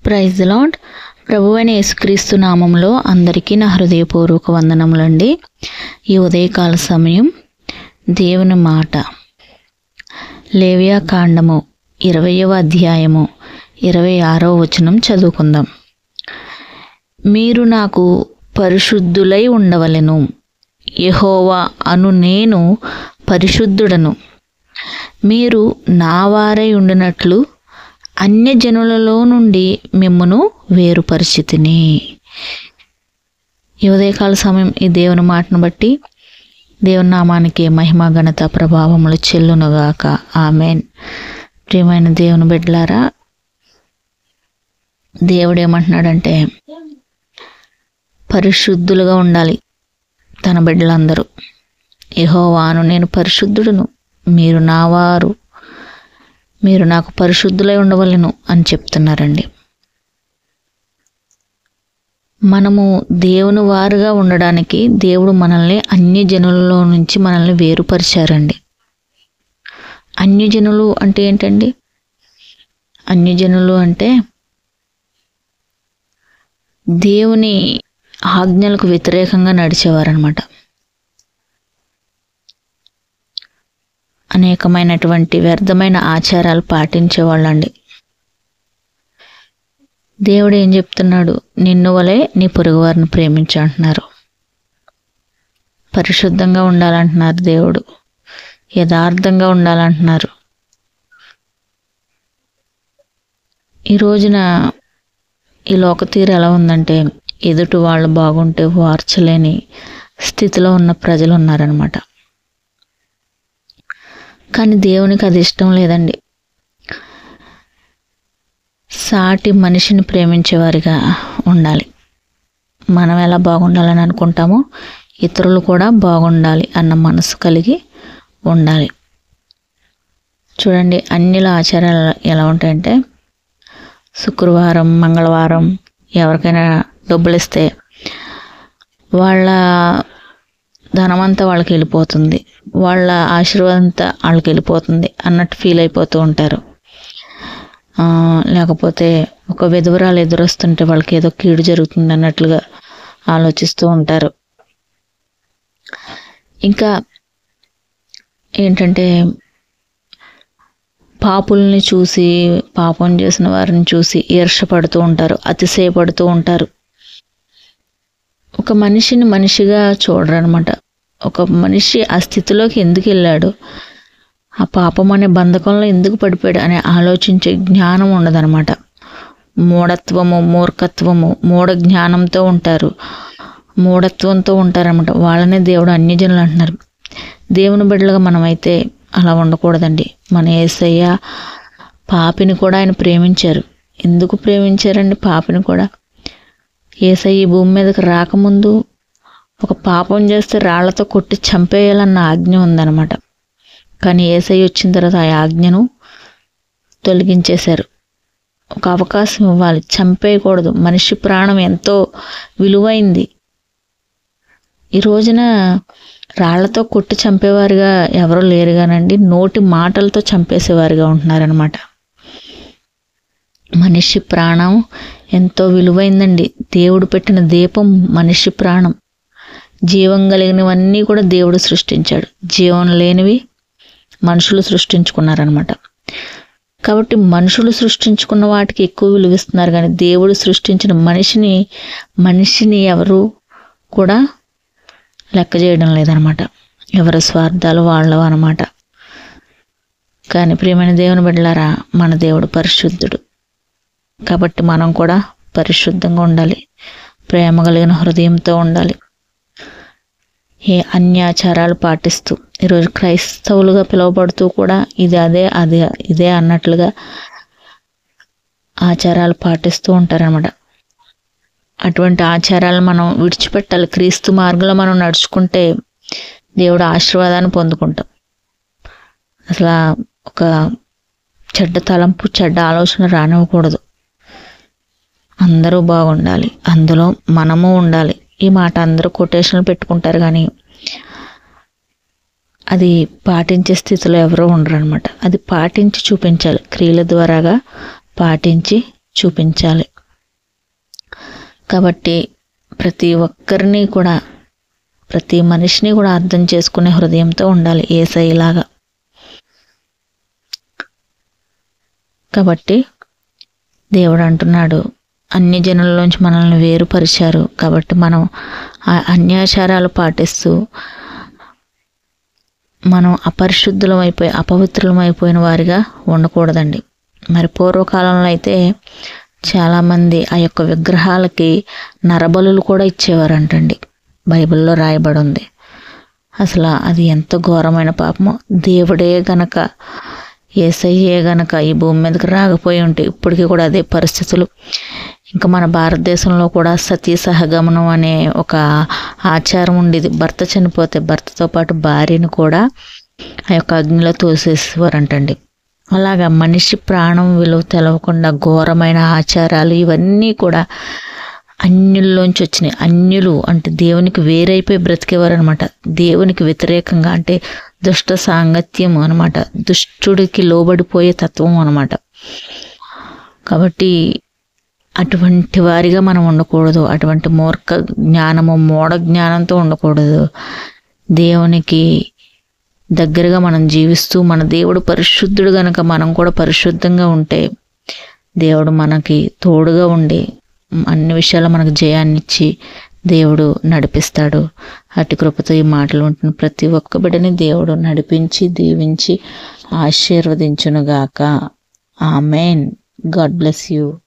Praise the lord. ప్రభువైన యేసుక్రీస్తు నామంలో అందరికీ నా హృదయపూర్వక వందనములండి. ఈ ఉదయకాల సమయం దేవుని మాట లేవియా కాండము 20వ అధ్యాయము 26వ వచనం చదువుకుందాం. మీరు నాకు పరిశుద్ధులై ఉండవలెను, యెహోవా అను నేను పరిశుద్ధుడను. మీరు నా వారై ఉండినట్లు అన్యజనులలో నుండి మిమ్మును వేరుపరిచితిని. ఈ ఉదయకాల సమయం ఈ దేవుని మాటను బట్టి దేవుని నామానికి మహిమ ఘనత ప్రభావములు చెల్లునుగాక. ఆమెన్. ప్రియమైన దేవుని బిడ్డలారా, దేవుడు ఏమంటున్నాడంటే పరిశుద్ధులుగా ఉండాలి తన బిడ్డలందరూ. యెహోవాను నేను పరిశుద్ధుడును, మీరు నా వారు, మీరు నాకు పరిశుద్ధులై ఉండవలెను అని చెప్తున్నారండి. మనము దేవుని వారుగా ఉండడానికి దేవుడు మనల్ని అన్యజనులలో నుంచి మనల్ని వేరుపరిచారండి. అన్యజనులు అంటే ఏంటండి? అన్యజనులు అంటే దేవుని ఆజ్ఞలకు వ్యతిరేకంగా నడిచేవారనమాట. అనేకమైనటువంటి వ్యర్థమైన ఆచారాలు పాటించేవాళ్ళండి. దేవుడు ఏం చెప్తున్నాడు? నిన్ను వలె నీ పొరుగువారిని ప్రేమించు అంటున్నారు. పరిశుద్ధంగా ఉండాలంటున్నారు దేవుడు, యథార్థంగా ఉండాలంటున్నారు. ఈ రోజున ఈ లోక తీరు ఎలా ఉందంటే, ఎదుటి వాళ్ళు బాగుంటే వార్చలేని స్థితిలో ఉన్న ప్రజలు ఉన్నారనమాట. కానీ దేవునికి అది ఇష్టం లేదండి. సాటి మనిషిని ప్రేమించేవారిగా ఉండాలి. మనం ఎలా బాగుండాలని అనుకుంటామో ఇతరులు కూడా బాగుండాలి అన్న మనసు కలిగి ఉండాలి. చూడండి, అన్నిల ఆచారాలు ఎలా ఉంటాయంటే, శుక్రవారం మంగళవారం ఎవరికైనా డబ్బులు ఇస్తే వాళ్ళ ధనమంతా వాళ్ళకి వెళ్ళిపోతుంది, వాళ్ళ ఆశీర్వాదం అంతా వాళ్ళకి వెళ్ళిపోతుంది అన్నట్టు ఫీల్ అయిపోతూ ఉంటారు. లేకపోతే ఒక విధవరాలు ఎదురొస్తుంటే వాళ్ళకి ఏదో కీడు జరుగుతుంది అన్నట్లుగా ఆలోచిస్తూ ఉంటారు. ఇంకా ఏంటంటే, పాపుల్ని చూసి, పాపం చేసిన వారిని చూసి ఈర్ష్యపడుతూ ఉంటారు, అతిశయపడుతూ ఉంటారు. ఒక మనిషిని మనిషిగా చూడరనమాట. ఒక మనిషి ఆ స్థితిలోకి ఎందుకు వెళ్ళాడు, ఆ పాపం అనే బంధకంలో ఎందుకు పడిపోయాడు అనే ఆలోచించే జ్ఞానం ఉండదనమాట. మూఢత్వము, మూర్ఖత్వము, మూఢ జ్ఞానంతో ఉంటారు, మూఢత్వంతో ఉంటారనమాట. వాళ్ళనే దేవుడు అన్యజనులు అంటున్నారు. దేవుని బిడ్డలుగా మనమైతే అలా ఉండకూడదండి. మన యేసయ్య పాపిని కూడా ఆయన ప్రేమించారు. ఎందుకు ప్రేమించారండి పాపిని కూడా? యేసయ్య ఈ భూమి మీదకి రాకముందు ఒక పాపం చేస్తే రాళ్లతో కొట్టి చంపేయాలన్న ఆజ్ఞ ఉందన్నమాట. కానీ యేసయ్య వచ్చిన తర్వాత ఆ ఆజ్ఞను తొలగించేశారు. ఒక అవకాశం ఇవ్వాలి, చంపేయకూడదు. మనిషి ప్రాణం ఎంతో విలువైంది. ఈ రోజున రాళ్లతో కొట్టి చంపేవారుగా ఎవరూ లేరు కానండి, నోటి మాటలతో చంపేసేవారుగా ఉంటున్నారనమాట. మనిషి ప్రాణం ఎంతో విలువైందండి. దేవుడు పెట్టిన దీపం మనిషి ప్రాణం. జీవం కలిగినవన్నీ కూడా దేవుడు సృష్టించాడు, జీవం లేనివి మనుషులు సృష్టించుకున్నారనమాట. కాబట్టి మనుషులు సృష్టించుకున్న వాటికి ఎక్కువ విలువిస్తున్నారు, కానీ దేవుడు సృష్టించిన మనిషిని ఎవరు కూడా లెక్క చేయడం లేదనమాట. ఎవరి స్వార్థాలు వాళ్ళవు అనమాట. కానీ ప్రియమైన దేవుని బిడ్డలారా, మన దేవుడు పరిశుద్ధుడు. కాబట్టి మనం కూడా పరిశుద్ధంగా ఉండాలి, ప్రేమ కలిగిన హృదయంతో ఉండాలి. ఏ అన్యాచారాలు పాటిస్తూ, ఈరోజు క్రైస్తవులుగా పిలువబడుతూ కూడా ఇదే అన్నట్లుగా ఆచారాలు పాటిస్తూ ఉంటారనమాట. అటువంటి ఆచారాలు మనం విడిచిపెట్టాలి. క్రీస్తు మార్గంలో మనం నడుచుకుంటే దేవుడు ఆశీర్వాదాన్ని పొందుకుంటాం. అసలు ఒక చెడ్డ తలంపు, చెడ్డ ఆలోచన రానివ్వకూడదు. అందరూ బాగుండాలి, అందులో మనము ఉండాలి. ఈ మాట అందరూ కొటేషన్లు పెట్టుకుంటారు, కానీ అది పాటించే స్థితిలో ఎవరో ఉండరు అనమాట. అది పాటించి చూపించాలి, క్రియల ద్వారాగా పాటించి చూపించాలి. కాబట్టి ప్రతి ఒక్కరిని కూడా, ప్రతి మనిషిని కూడా అర్థం చేసుకునే హృదయంతో ఉండాలి యేసయ్యలాగా. కాబట్టి దేవుడు అంటున్నాడు, అన్ని జనుల్లోంచి మనల్ని వేరుపరిచారు కాబట్టి మనం ఆ అన్యాచారాలు పాటిస్తూ మనం అపవిత్రులమైపోయిన వారిగా ఉండకూడదండి. మరి పూర్వకాలంలో అయితే చాలామంది ఆ యొక్క విగ్రహాలకి నరబలులు కూడా ఇచ్చేవారంటండి. బైబిల్లో రాయబడి ఉంది. అసలు అది ఎంత ఘోరమైన పాపమో. దేవుడే గనక, యేసయ్యే గనక ఈ భూమి మీదకి రాకపోయి ఉంటే ఇప్పటికీ కూడా అదే పరిస్థితులు. ఇంకా మన భారతదేశంలో కూడా సతీ సహగమనం అనే ఒక ఆచారం ఉండేది. భర్త చనిపోతే భర్తతో పాటు భార్యను కూడా ఆ యొక్క అగ్నిలో తోసేసేవారంటండి. అలాగా మనిషి ప్రాణం విలువ తెలవకుండా ఘోరమైన ఆచారాలు ఇవన్నీ కూడా అన్యుల్లోంచి వచ్చినాయి. అన్యులు అంటే దేవునికి వేరైపోయి బ్రతికేవారు అనమాట. దేవునికి వ్యతిరేకంగా అంటే దుష్ట సాంగత్యం అనమాట, దుష్టుడికి లోబడిపోయే తత్వం అనమాట. కాబట్టి అటువంటి వారిగా మనం ఉండకూడదు. అటువంటి మూర్ఖ జ్ఞానము, మూఢ జ్ఞానంతో ఉండకూడదు. దేవునికి దగ్గరగా మనం జీవిస్తూ, మన దేవుడు పరిశుద్ధుడు గనక మనం కూడా పరిశుద్ధంగా ఉంటే దేవుడు మనకి తోడుగా ఉండి అన్ని విషయాల్లో మనకు జయాన్నిచ్చి దేవుడు నడిపిస్తాడు. అటు కృపతో ఈ మాటలు ఉంటున్న ప్రతి ఒక్క బిడ్డని దేవుడు నడిపించి దీవించి ఆశీర్వదించునుగాక. ఆమెన్. God bless you.